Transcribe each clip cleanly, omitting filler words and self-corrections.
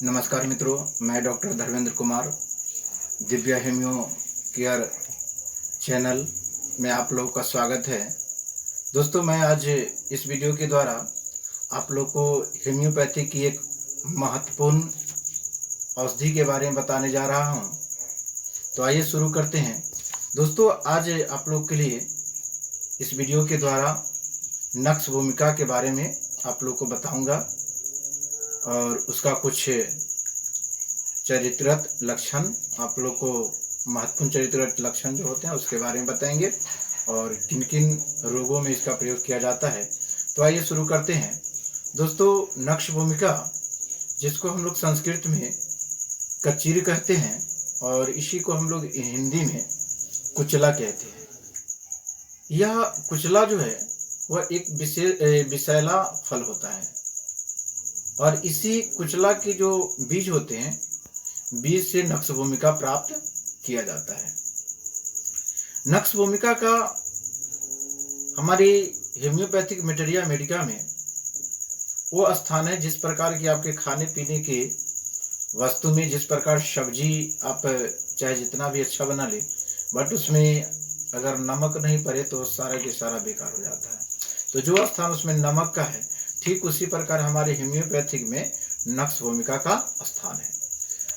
नमस्कार मित्रों, मैं doctor Dharmendra Kumar Divya homeo care channel में आप लोगों का स्वागत है। दोस्तों, मैं आज इस वीडियो के द्वारा आप लोग को हेम्योपैथी की एक महत्वपूर्ण औषधि के बारे में बताने जा रहा हूं। तो आइए शुरू करते हैं। दोस्तों, आज आप लोग के लिए इस वीडियो के द्वारा नक्श भूमिका के बारे में आप लोग को बताऊंगा और उसका कुछ चरित्रगत लक्षण, आप लोग को महत्वपूर्ण चरित्रगत लक्षण जो होते हैं उसके बारे में बताएंगे और किन किन रोगों में इसका प्रयोग किया जाता है। तो आइए शुरू करते हैं। दोस्तों, नक्श भूमिका, जिसको हम लोग संस्कृत में कचीर कहते हैं और इसी को हम लोग हिंदी में कुचला कहते हैं। यह कुचला जो है वह एक विषैला फल होता है और इसी कुचला के जो बीज होते हैं, बीज से नक्श भूमिका प्राप्त किया जाता है। नक्श भूमिका का हमारी हेम्योपैथिक मेटेरिया मेडिका में वो स्थान है जिस प्रकार की आपके खाने पीने के वस्तु में, जिस प्रकार सब्जी आप चाहे जितना भी अच्छा बना ले, बट उसमें अगर नमक नहीं पड़े तो सारा के सारा बेकार हो जाता है। तो जो स्थान उसमें नमक का है, ठीक उसी प्रकार हमारे हेम्योपैथिक में नक्श भूमिका का स्थान है।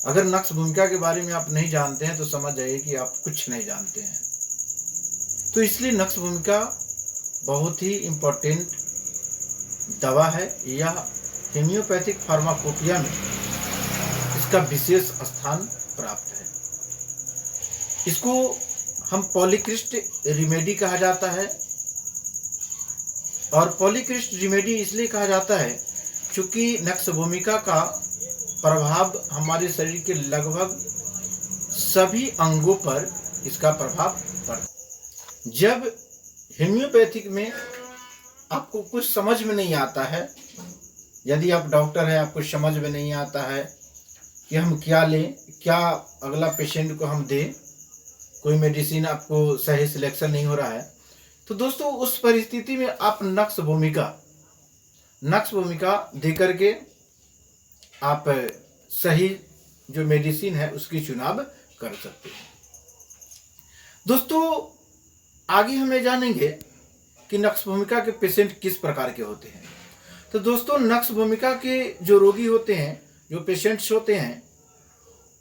अगर नक्श भूमिका के बारे में आप नहीं जानते हैं तो समझ जाइए कि आप कुछ नहीं जानते हैं। तो इसलिए नक्श भूमिका बहुत ही इम्पोर्टेंट दवा है। यह हेम्योपैथिक फार्माकोपिया में इसका विशेष स्थान प्राप्त है। इसको हम पॉलीक्रिस्ट रिमेडी कहा जाता है और पॉलीक्रिस्ट रिमेडी इसलिए कहा जाता है क्योंकि नक्श भूमिका का प्रभाव हमारे शरीर के लगभग सभी अंगों पर इसका प्रभाव पड़ता है। जब हेम्योपैथिक में आपको कुछ समझ में नहीं आता है, यदि आप डॉक्टर हैं, आपको समझ में नहीं आता है कि हम क्या लें, क्या अगला पेशेंट को हम दें, कोई मेडिसिन आपको सही सिलेक्शन नहीं हो रहा है, तो दोस्तों उस परिस्थिति में आप नक्श भूमिका दे करके आप सही जो मेडिसिन है उसकी चुनाव कर सकते हैं। दोस्तों, आगे हम ये जानेंगे कि नक्श भूमिका के पेशेंट किस प्रकार के होते हैं। तो दोस्तों, नक्श भूमिका के जो रोगी होते हैं, जो पेशेंट्स होते हैं,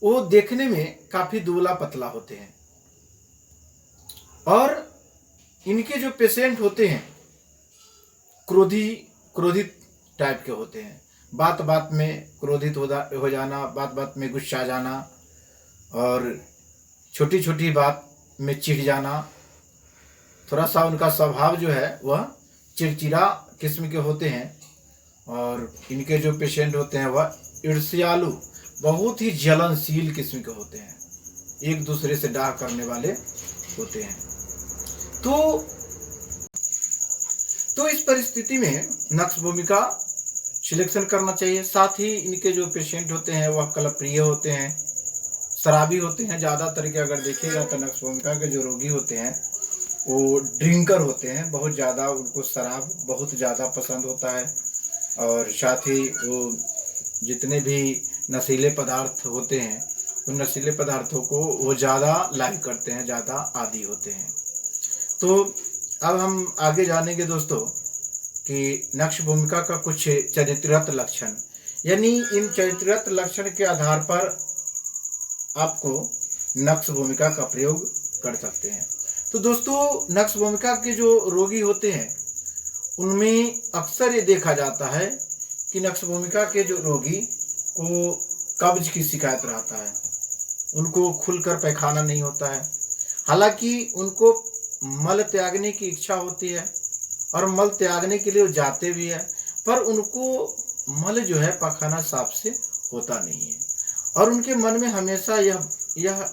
वो देखने में काफी दुबला पतला होते हैं और इनके जो पेशेंट होते हैं क्रोधित टाइप के होते हैं। बात बात में क्रोधित हो जाना, बात बात में गुस्सा जाना और छोटी छोटी बात में चिढ़ जाना। थोड़ा सा उनका स्वभाव जो है वह चिड़चिड़ा किस्म के होते हैं और इनके जो पेशेंट होते हैं वह ईर्ष्यालु, बहुत ही जलनशील किस्म के होते हैं, एक दूसरे से डाह करने वाले होते हैं। तो इस परिस्थिति में नक्श भूमिका सिलेक्शन करना चाहिए। साथ ही इनके जो पेशेंट होते हैं वह कलप्रिय होते हैं, शराबी होते हैं। ज़्यादातर के अगर देखिएगा तो नक्श भूमिका के जो रोगी होते हैं वो ड्रिंकर होते हैं, बहुत ज़्यादा उनको शराब बहुत ज़्यादा पसंद होता है और साथ ही वो जितने भी नशीले पदार्थ होते हैं उन नशीले पदार्थों को वो ज़्यादा लाइक करते हैं, ज़्यादा आदी होते हैं। तो अब हम आगे जानेंगे दोस्तों कि नक्श भूमिका का कुछ चरित्रगत लक्षण, यानी इन चरित्रगत लक्षण के आधार पर आपको नक्श भूमिका का प्रयोग कर सकते हैं। तो दोस्तों, नक्श भूमिका के जो रोगी होते हैं उनमें अक्सर ये देखा जाता है कि नक्श भूमिका के जो रोगी को कब्ज की शिकायत रहता है, उनको खुलकर पैखाना नहीं होता है। हालांकि उनको मल त्यागने की इच्छा होती है और मल त्यागने के लिए वो जाते भी है, पर उनको मल जो है पखाना साफ से होता नहीं है और उनके मन में हमेशा यह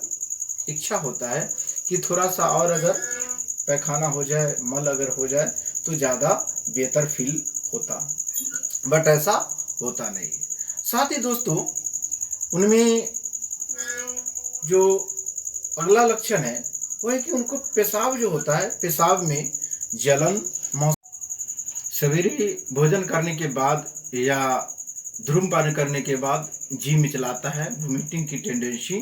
इच्छा होता है कि थोड़ा सा और अगर पैखाना हो जाए, मल अगर हो जाए तो ज़्यादा बेहतर फील होता, बट ऐसा होता नहीं है। साथ ही दोस्तों, उनमें जो अगला लक्षण है वो है कि उनको पेशाब जो होता है, पेशाब में जलन, सवेरे भोजन करने के बाद या धूम्रपान करने के बाद जी मिचलाता है, वोमिटिंग की टेंडेंसी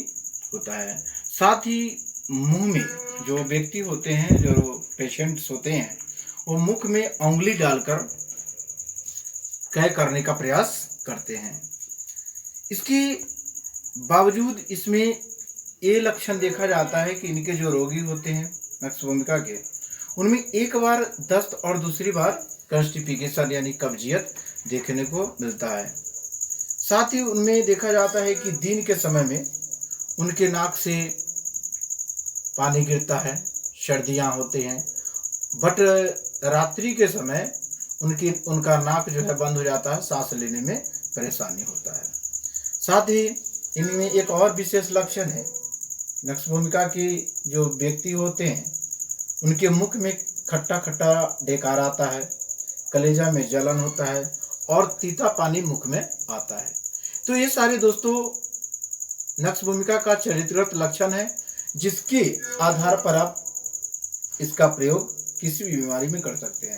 होता है। साथ ही मुंह में जो व्यक्ति होते हैं, जो पेशेंट्स होते हैं, वो मुख में उंगली डालकर कै करने का प्रयास करते हैं। इसके बावजूद इसमें ये लक्षण देखा जाता है कि इनके जो रोगी होते हैं नक्सभूमिका के, उनमें एक बार दस्त और दूसरी बार कॉन्स्टिपेशन यानी कब्जियत देखने को मिलता है। साथ ही उनमें देखा जाता है कि दिन के समय में उनके नाक से पानी गिरता है, सर्दियाँ होते हैं, बट रात्रि के समय उनका नाक जो है बंद हो जाता है, सांस लेने में परेशानी होता है। साथ ही इनमें एक और विशेष लक्षण है, नक्सभूमिका के जो व्यक्ति होते हैं उनके मुख में खट्टा खट्टा डेकार आता है, कलेजा में जलन होता है और तीता पानी मुख में आता है। तो ये सारे दोस्तों नक्सभूमिका का चरित्रगत लक्षण है, जिसके आधार पर आप इसका प्रयोग किसी भी बीमारी में कर सकते हैं।